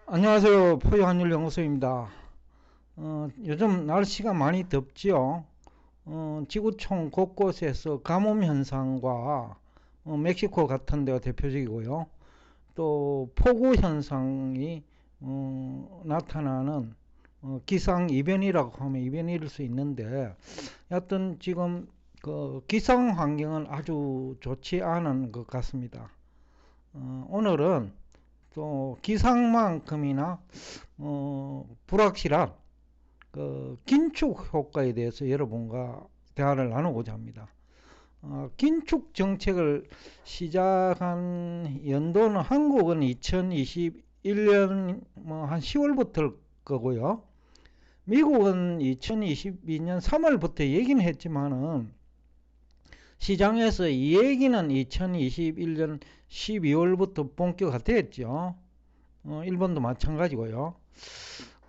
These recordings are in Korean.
안녕하세요. 포유한율연구소입니다. 요즘 날씨가 많이 덥지요. 지구촌 곳곳에서 가뭄 현상과 멕시코 같은 데가 대표적이고요. 또 폭우 현상이 나타나는 기상 이변이라고 하면 이변일 수 있는데, 여하튼 지금 그 기상 환경은 아주 좋지 않은 것 같습니다. 오늘은 또 기상만큼이나 불확실한 그 긴축 효과에 대해서 여러분과 대화를 나누고자 합니다. 긴축 정책을 시작한 연도는 한국은 2021년 한 10월부터일 거고요. 미국은 2022년 3월부터 얘기는 했지만은 시장에서 이 얘기는 2021년 12월부터 본격화됐죠. 일본도 마찬가지고요.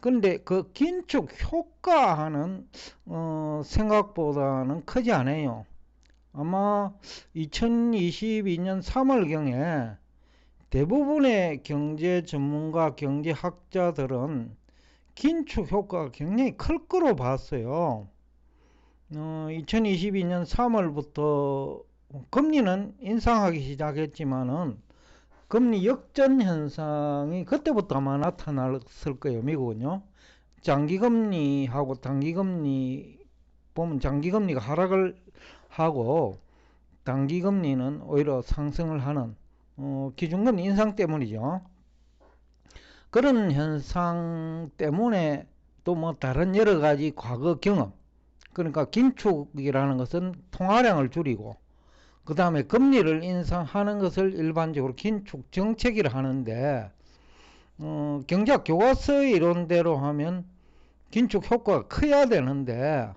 근데 그 긴축 효과는 생각보다는 크지 않아요. 아마 2022년 3월경에 대부분의 경제 전문가, 경제학자들은 긴축 효과가 굉장히 클 거로 봤어요. 2022년 3월부터 금리는 인상하기 시작했지만은 금리 역전 현상이 그때부터 아마 나타났을 거예요. 미국은요. 장기금리하고 단기금리 보면 장기금리가 하락을 하고 단기금리는 오히려 상승을 하는 기준금리 인상 때문이죠. 그런 현상 때문에 또 뭐 다른 여러 가지 과거 경험, 그러니까 긴축이라는 것은 통화량을 줄이고 그 다음에 금리를 인상하는 것을 일반적으로 긴축 정책이라 하는데, 경제학 교과서 이론대로 하면 긴축 효과가 커야 되는데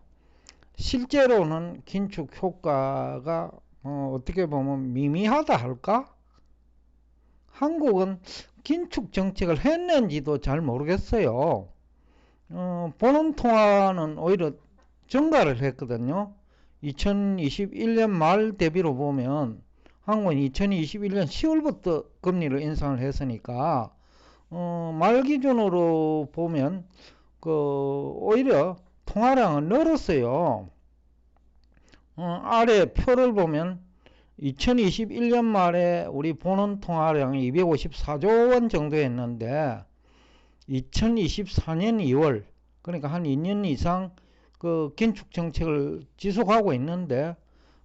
실제로는 긴축 효과가 어떻게 보면 미미하다 할까? 한국은 긴축 정책을 했는지도 잘 모르겠어요. 보는 통화는 오히려 증가를 했거든요. 2021년 말 대비로 보면 한국은 2021년 10월부터 금리를 인상을 했으니까 말 기준으로 보면 그 오히려 통화량은 늘었어요. 아래 표를 보면 2021년 말에 우리 보는 통화량이 254조 원 정도였는데 2024년 2월, 그러니까 한 2년 이상 그 긴축 정책을 지속하고 있는데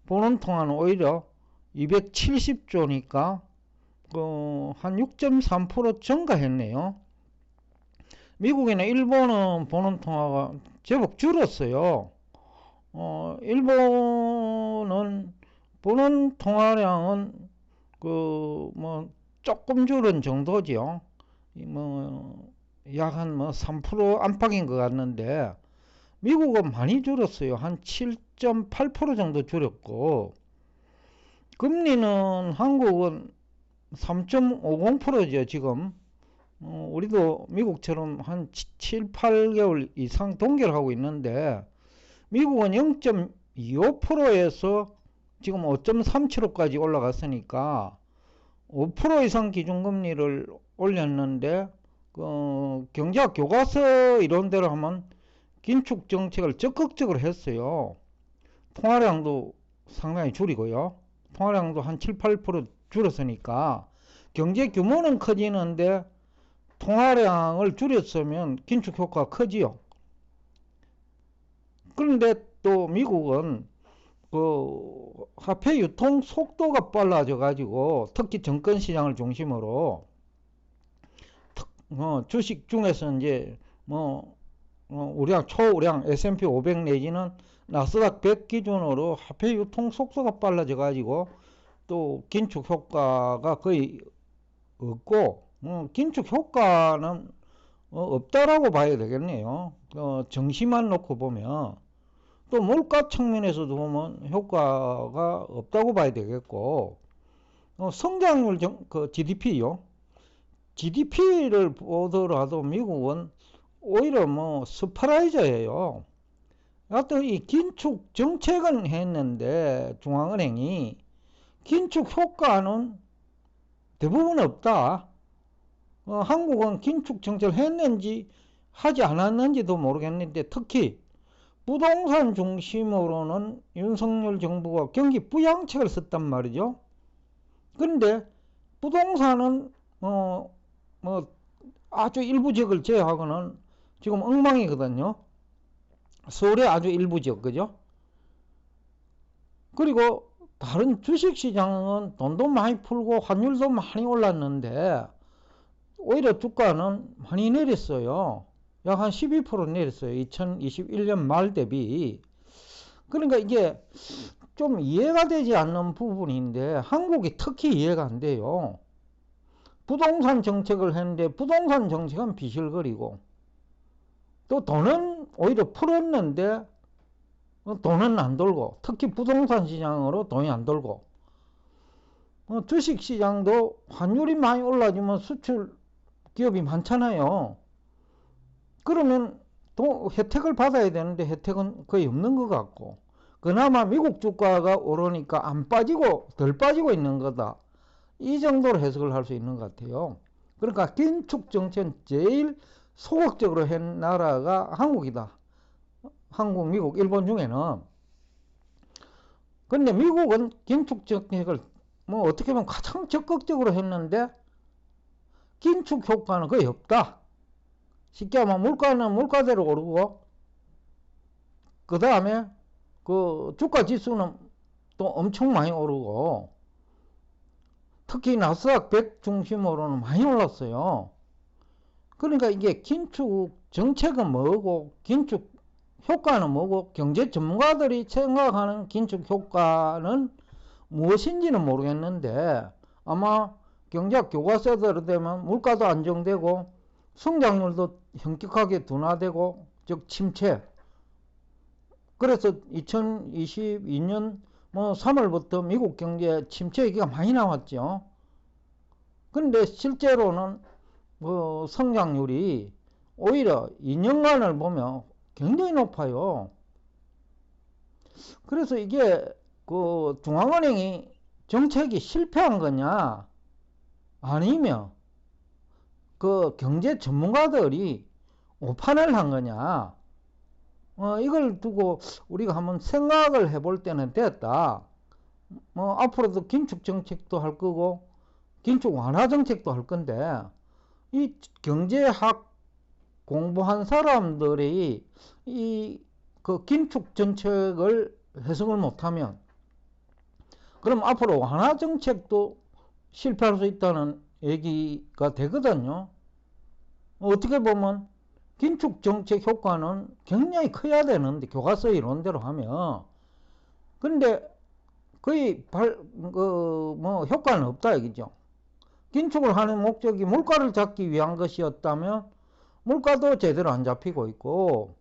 보는 통화는 오히려 270조니까 한 6.3% 증가했네요. 미국이나 일본은 보는 통화가 제법 줄었어요. 일본은 보는 통화량은 그 뭐 조금 줄은 정도죠. 뭐 약 한 뭐 3% 안팎인 것 같는데 미국은 많이 줄었어요. 한 7.8% 정도 줄였고, 금리는 한국은 3.50%죠, 지금. 우리도 미국처럼 한 7, 8개월 이상 동결하고 있는데, 미국은 0.25%에서 지금 5.37%까지 올라갔으니까, 5% 이상 기준금리를 올렸는데, 경제학 교과서 이론대로 하면 긴축 정책을 적극적으로 했어요. 통화량도 상당히 줄이고요. 통화량도 한 7, 8% 줄었으니까 경제 규모는 커지는데 통화량을 줄였으면 긴축 효과가 크지요. 그런데 또 미국은 그 화폐 유통 속도가 빨라져 가지고 특히 증권 시장을 중심으로 주식 중에서 이제 뭐 우량 초우량 S&P 500 내지는 나스닥 100 기준으로 화폐 유통 속도가 빨라져 가지고 또 긴축 효과가 거의 없고, 긴축 효과는 없다라고 봐야 되겠네요. 정시만 놓고 보면 또 물가 측면에서도 보면 효과가 없다고 봐야 되겠고, 성장률 그 GDP요. GDP를 보더라도 미국은 오히려 뭐 스프라이저예요. 하여튼 이 긴축 정책은 했는데 중앙은행이 긴축 효과는 대부분 없다. 한국은 긴축 정책을 했는지 하지 않았는지도 모르겠는데 특히 부동산 중심으로는 윤석열 정부가 경기 부양책을 썼단 말이죠. 그런데 부동산은 뭐 아주 일부 지역을 제외하고는 지금 엉망이거든요. 서울의 아주 일부 지역, 그죠? 그리고 다른 주식시장은 돈도 많이 풀고 환율도 많이 올랐는데 오히려 주가는 많이 내렸어요. 약 한 12% 내렸어요. 2021년 말 대비. 그러니까 이게 좀 이해가 되지 않는 부분인데 한국이 특히 이해가 안 돼요. 부동산 정책을 했는데 부동산 정책은 비실거리고 또 돈은 오히려 풀었는데 돈은 안 돌고 특히 부동산 시장으로 돈이 안 돌고 주식 시장도 환율이 많이 올라지면 수출 기업이 많잖아요. 그러면 또 혜택을 받아야 되는데 혜택은 거의 없는 것 같고 그나마 미국 주가가 오르니까 안 빠지고 덜 빠지고 있는 거다. 이 정도로 해석을 할 수 있는 것 같아요. 그러니까 긴축 정책은 제일 소극적으로 한 나라가 한국이다. 한국, 미국, 일본 중에는. 근데 미국은 긴축 정책을 뭐 어떻게 보면 가장 적극적으로 했는데 긴축 효과는 거의 없다. 쉽게 하면 물가는 물가대로 오르고 그 다음에 그 주가 지수는 또 엄청 많이 오르고 특히 나스닥 100 중심으로는 많이 올랐어요. 그러니까 이게 긴축 정책은 뭐고 긴축 효과는 뭐고 경제 전문가들이 생각하는 긴축 효과는 무엇인지는 모르겠는데 아마 경제학 교과서대로 되면 물가도 안정되고 성장률도 현격하게 둔화되고 즉 침체. 그래서 2022년 뭐 3월부터 미국 경제 침체 얘기가 많이 나왔죠. 근데 실제로는 성장률이 오히려 2년간을 보면 굉장히 높아요. 그래서 이게 그 중앙은행이 정책이 실패한 거냐 아니면 그 경제 전문가들이 오판을 한 거냐 이걸 두고 우리가 한번 생각을 해볼 때는 됐다. 앞으로도 긴축 정책도 할 거고 긴축 완화 정책도 할 건데 이 경제학 공부한 사람들이 이 그 긴축 정책을 해석을 못하면 그럼 앞으로 완화 정책도 실패할 수 있다는 얘기가 되거든요. 어떻게 보면 긴축 정책 효과는 굉장히 커야 되는데 교과서 이론대로 하면 근데 거의 효과는 없다 이거죠. 긴축을 하는 목적이 물가를 잡기 위한 것이었다면 물가도 제대로 안 잡히고 있고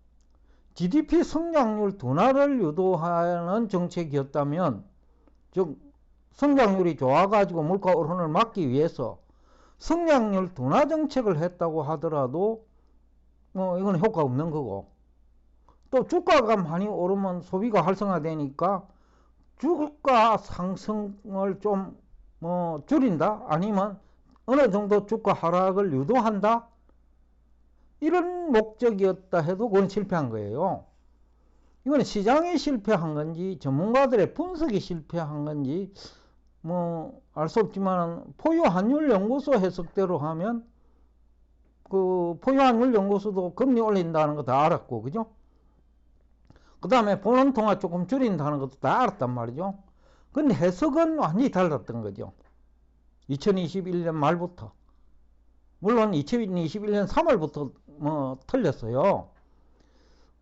GDP 성장률 둔화를 유도하는 정책이었다면 즉 성장률이 좋아가지고 물가 오름을 막기 위해서 성장률 둔화 정책을 했다고 하더라도 이건 효과가 없는 거고 또 주가가 많이 오르면 소비가 활성화되니까 주가 상승을 좀 줄인다 아니면 어느 정도 주가 하락을 유도한다 이런 목적이었다 해도 그건 실패한 거예요. 이건 시장이 실패한 건지 전문가들의 분석이 실패한 건지 알 수 없지만 포유환율연구소 해석대로 하면 그 포유환율연구소도 금리 올린다는 거 다 알았고 그죠? 그 다음에 본원통화 조금 줄인다는 것도 다 알았단 말이죠. 근데 해석은 완전히 달랐던 거죠. 2021년 말부터 물론 2021년 3월부터 틀렸어요.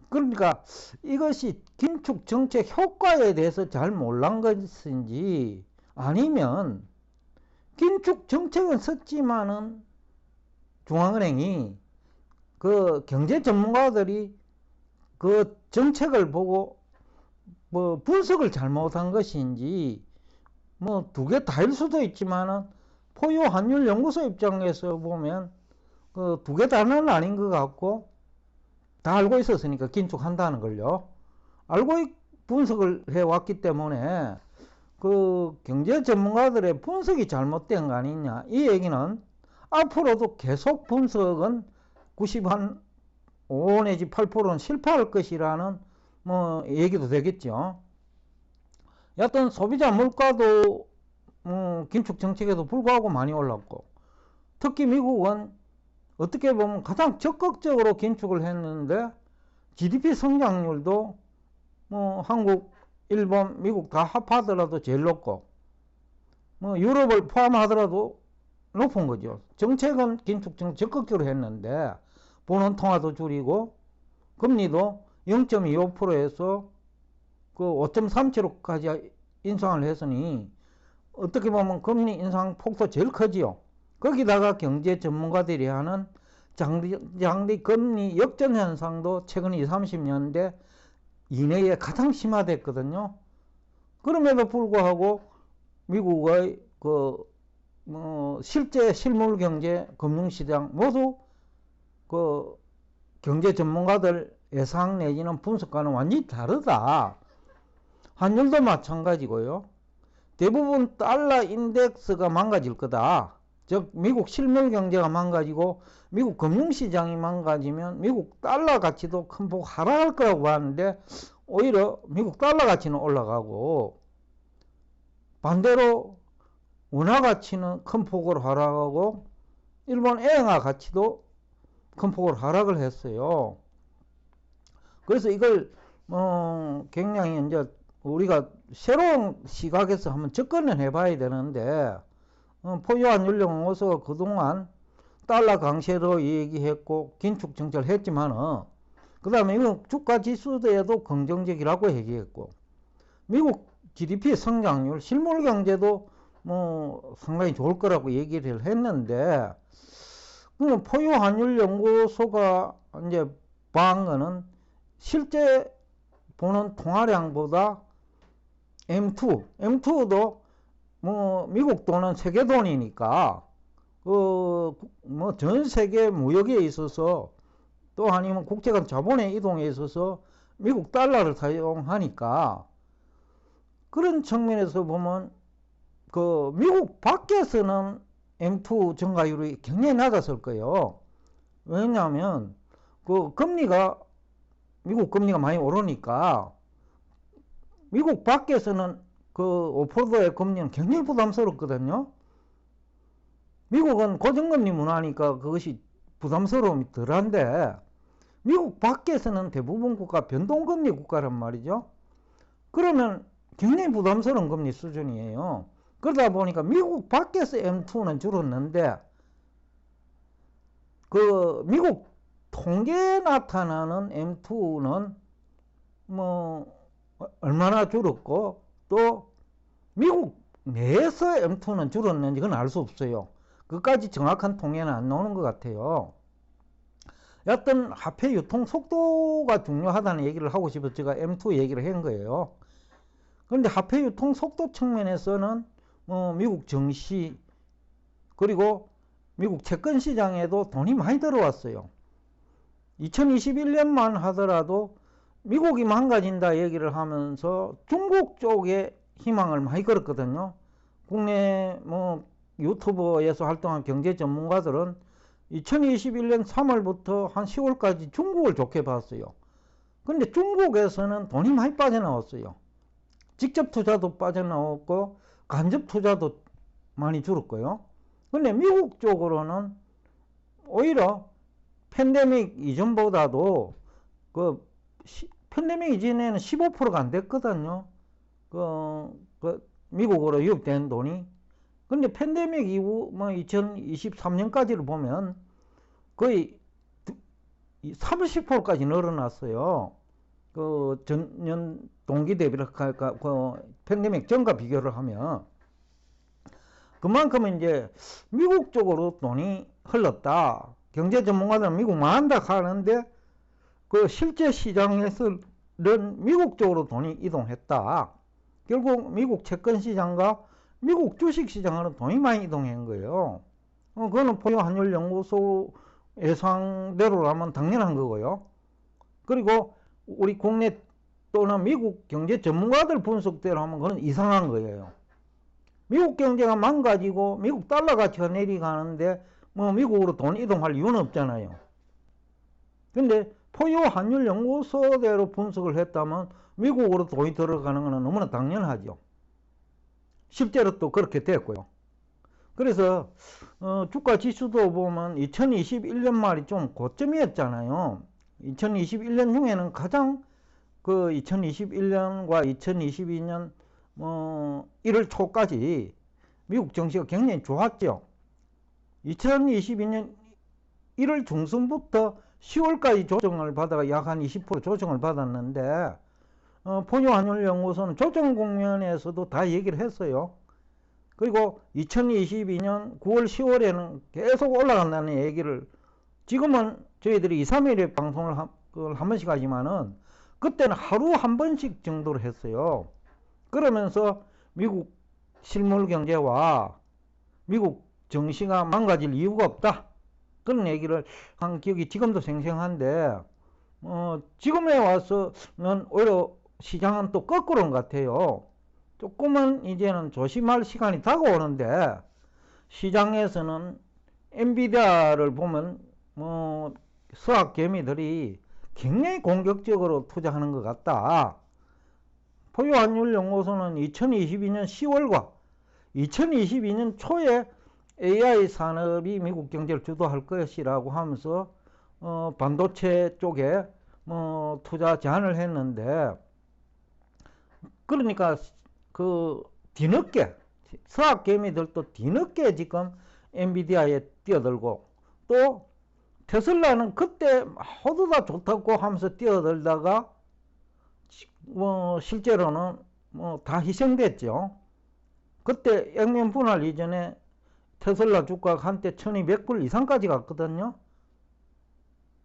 그러니까 이것이 긴축 정책 효과에 대해서 잘 몰란 것인지 아니면 긴축 정책은 썼지만은 중앙은행이 그 경제 전문가들이 그 정책을 보고 분석을 잘못한 것인지 두 개 다일 수도 있지만은 포유 환율 연구소 입장에서 보면 그 두 개 다는 아닌 것 같고 다 알고 있었으니까 긴축한다는 걸요. 알고 분석을 해왔기 때문에 그 경제 전문가들의 분석이 잘못된 거 아니냐 이 얘기는 앞으로도 계속 분석은 95 내지 8%는 실패할 것이라는 뭐 얘기도 되겠죠. 여하튼 소비자 물가도 긴축 정책에도 불구하고 많이 올랐고, 특히 미국은 어떻게 보면 가장 적극적으로 긴축을 했는데 GDP 성장률도 뭐 한국, 일본, 미국 다 합하더라도 제일 높고, 뭐 유럽을 포함하더라도 높은 거죠. 정책은 긴축 정책 적극적으로 했는데 본원 통화도 줄이고 금리도 0.25%에서 그 5.37까지 인상을 했으니 어떻게 보면 금리 인상 폭도 제일 크지요. 거기다가 경제 전문가들이 하는 장기 금리 역전 현상도 최근 20, 30년대 이내에 가장 심화됐거든요. 그럼에도 불구하고 미국의 실제 실물 경제, 금융시장 모두 그 경제 전문가들 예상 내지는 분석과는 완전히 다르다. 환율도 마찬가지고요. 대부분 달러 인덱스가 망가질 거다. 즉 미국 실물 경제가 망가지고 미국 금융시장이 망가지면 미국 달러 가치도 큰 폭 하락할 거라고 봤는데 오히려 미국 달러 가치는 올라가고 반대로 원화 가치는 큰 폭으로 하락하고 일본 엔화 가치도 큰 폭으로 하락을 했어요. 그래서 이걸 굉장히 이제 우리가 새로운 시각에서 한번 접근을 해봐야 되는데 포유환율 연구소가 그동안 달러 강세로 얘기했고 긴축 정책을 했지만은 그 다음에 미국 주가 지수에도 긍정적이라고 얘기했고 미국 GDP 성장률, 실물 경제도 뭐 상당히 좋을 거라고 얘기를 했는데 포유환율 연구소가 이제 봐한 거는 실제 보는 통화량보다 M2도 뭐 미국 돈은 세계 돈이니까 뭐 전 세계 무역에 있어서 또 아니면 국제간 자본의 이동에 있어서 미국 달러를 사용하니까 그런 측면에서 보면 그 미국 밖에서는 M2 증가율이 굉장히 낮았을 거예요. 왜냐하면 그 미국 금리가 많이 오르니까 미국 밖에서는 그 5%의 금리는 굉장히 부담스럽거든요. 미국은 고정금리 문화니까 그것이 부담스러움이 덜한데 미국 밖에서는 대부분 국가 변동금리 국가란 말이죠. 그러면 굉장히 부담스러운 금리 수준이에요. 그러다 보니까 미국 밖에서 M2는 줄었는데 그 미국 통계에 나타나는 M2는 뭐 얼마나 줄었고 또 미국 내에서 M2는 줄었는지 그건 알 수 없어요. 그까지 정확한 통계는 안 나오는 것 같아요. 여하튼 화폐 유통 속도가 중요하다는 얘기를 하고 싶어서 제가 M2 얘기를 한 거예요. 그런데 화폐 유통 속도 측면에서는 미국 증시 그리고 미국 채권 시장에도 돈이 많이 들어왔어요. 2021년만 하더라도 미국이 망가진다 얘기를 하면서 중국 쪽에 희망을 많이 걸었거든요. 국내 유튜버에서 활동한 경제 전문가들은 2021년 3월부터 한 10월까지 중국을 좋게 봤어요. 근데 중국에서는 돈이 많이 빠져나왔어요. 직접 투자도 빠져나왔고 간접 투자도 많이 줄었고요. 근데 미국 쪽으로는 오히려 팬데믹 이전보다도 팬데믹 이전에는 15%가 안 됐거든요. 미국으로 유입된 돈이. 근데 팬데믹 이후 2023년까지를 보면 거의 30%까지 늘어났어요. 전년 동기 대비를 팬데믹 전과 비교를 하면 그만큼 이제 미국 쪽으로 돈이 흘렀다. 경제 전문가들은 미국 망한다 하는데 그 실제 시장에서는 미국 쪽으로 돈이 이동했다. 결국 미국 채권 시장과 미국 주식 시장으로 돈이 많이 이동한 거예요. 그거는 포유환율 연구소 예상대로라면 당연한 거고요. 그리고 우리 국내 또는 미국 경제 전문가들 분석대로 하면 그건 이상한 거예요. 미국 경제가 망가지고 미국 달러 가치가 내려가는데 뭐 미국으로 돈 이동할 이유는 없잖아요. 근데 포유 환율 연구소대로 분석을 했다면 미국으로 돈이 들어가는 것은 너무나 당연하죠. 실제로 또 그렇게 됐고요. 그래서 주가 지수도 보면 2021년 말이 좀 고점이었잖아요. 2021년 중에는 가장 그 2021년과 2022년 1월 초까지 미국 증시가 굉장히 좋았죠. 2022년 1월 중순부터 10월까지 조정을 받아가 약 한 20% 조정을 받았는데 포유환율연구소는 조정 국면에서도 다 얘기를 했어요. 그리고 2022년 9월 10월에는 계속 올라간다는 얘기를, 지금은 저희들이 2, 3일에 방송을 한 번씩 하지만은 그때는 하루 한 번씩 정도로 했어요. 그러면서 미국 실물 경제와 미국 증시가 망가질 이유가 없다, 그런 얘기를 한 기억이 지금도 생생한데, 지금에 와서는 오히려 시장은 또 거꾸로인 것 같아요. 조금은 이제는 조심할 시간이 다가오는데, 시장에서는 엔비디아를 보면 수학 개미들이 굉장히 공격적으로 투자하는 것 같다. 포유환율연구소는 2022년 10월과 2022년 초에 AI 산업이 미국 경제를 주도할 것이라고 하면서 반도체 쪽에 투자 제한을 했는데, 그러니까 그 뒤늦게 수학 개미들도 뒤늦게 지금 엔비디아에 뛰어들고, 또 테슬라는 그때 모두 다 좋다고 하면서 뛰어들다가 실제로는 다 희생됐죠. 그때 액면 분할 이전에 테슬라 주가가 한때 1200불 이상까지 갔거든요.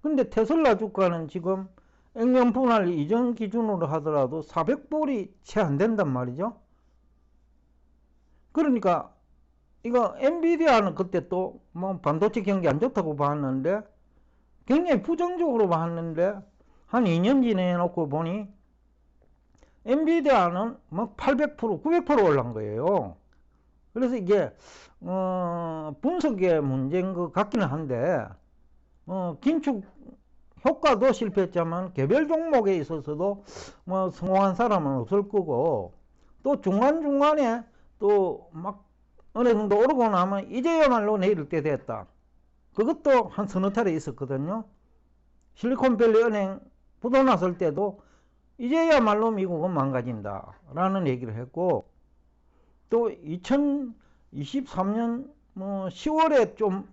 근데 테슬라 주가는 지금 액면 분할 이전 기준으로 하더라도 400불이 채 안 된단 말이죠. 그러니까 이거 엔비디아는 그때 또 반도체 경기 안 좋다고 봤는데, 굉장히 부정적으로 봤는데, 한 2년 지내놓고 보니 엔비디아는 800%, 900% 올란 거예요. 그래서 이게 분석의 문제인 것 같기는 한데, 긴축 효과도 실패했지만 개별 종목에 있어서도 성공한 사람은 없을 거고, 또 중간중간에 또 막 어느 정도 오르고 나면 이제야말로 내릴 때 됐다, 그것도 한 서너 차례 있었거든요. 실리콘밸리 은행 부도 났을 때도 이제야말로 미국은 망가진다 라는 얘기를 했고, 또 2023년 10월에 좀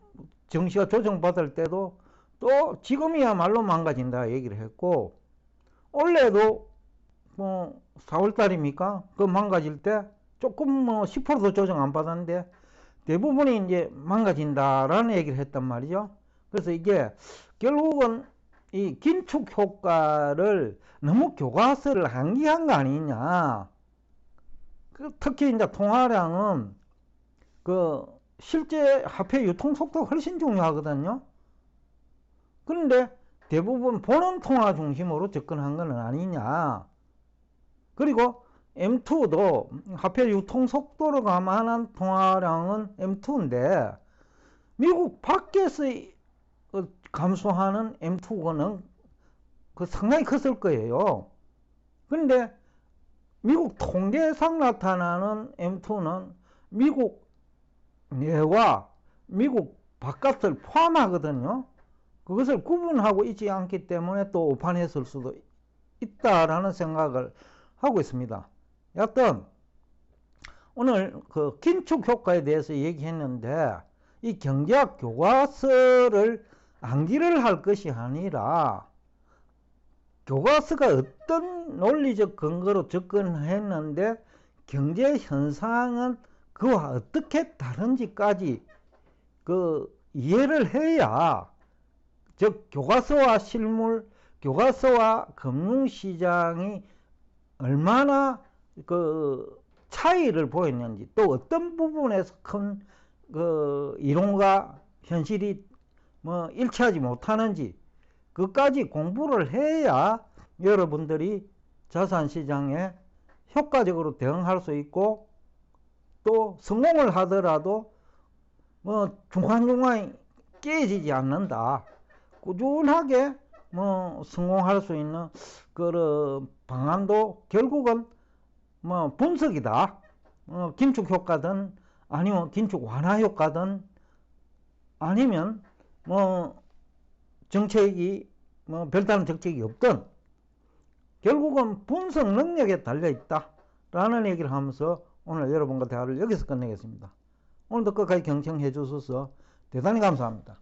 증시가 조정받을 때도 또 지금이야말로 망가진다 얘기를 했고, 올해도 4월달입니까? 그 망가질 때 조금 10%도 조정 안 받았는데 대부분이 이제 망가진다라는 얘기를 했단 말이죠. 그래서 이게 결국은 이 긴축 효과를 너무 교과서를 암기한 거 아니냐. 특히 이제 통화량은 그 실제 화폐 유통 속도가 훨씬 중요하거든요. 그런데 대부분 보는 통화 중심으로 접근한 건 아니냐. 그리고 M2도 화폐 유통 속도로 감안한 통화량은 M2인데 미국 밖에서 감소하는 M2는 상당히 컸을 거예요. 그런데 미국 통계상 나타나는 M2는 미국 내와 미국 바깥을 포함하거든요. 그것을 구분하고 있지 않기 때문에 또 오판했을 수도 있다라는 생각을 하고 있습니다. 여튼 오늘 그 긴축 효과에 대해서 얘기했는데, 이 경제학 교과서를 암기를 할 것이 아니라 교과서가 어떤 논리적 근거로 접근했는데 경제 현상은 그와 어떻게 다른지까지 그 이해를 해야, 즉 교과서와 실물, 교과서와 금융시장이 얼마나 그 차이를 보였는지, 또 어떤 부분에서 큰 그 이론과 현실이 일치하지 못하는지, 그까지 공부를 해야 여러분들이 자산시장에 효과적으로 대응할 수 있고, 또 성공을 하더라도 중간중간 깨지지 않는다. 꾸준하게 뭐 성공할 수 있는 그 방안도 결국은 뭐 분석이다. 긴축 효과든 아니면 긴축 완화 효과든 아니면 뭐 정책이 뭐 별다른 정책이 없든 결국은 분석 능력에 달려 있다라는 얘기를 하면서 오늘 여러분과 대화를 여기서 끝내겠습니다. 오늘도 끝까지 경청해 주셔서 대단히 감사합니다.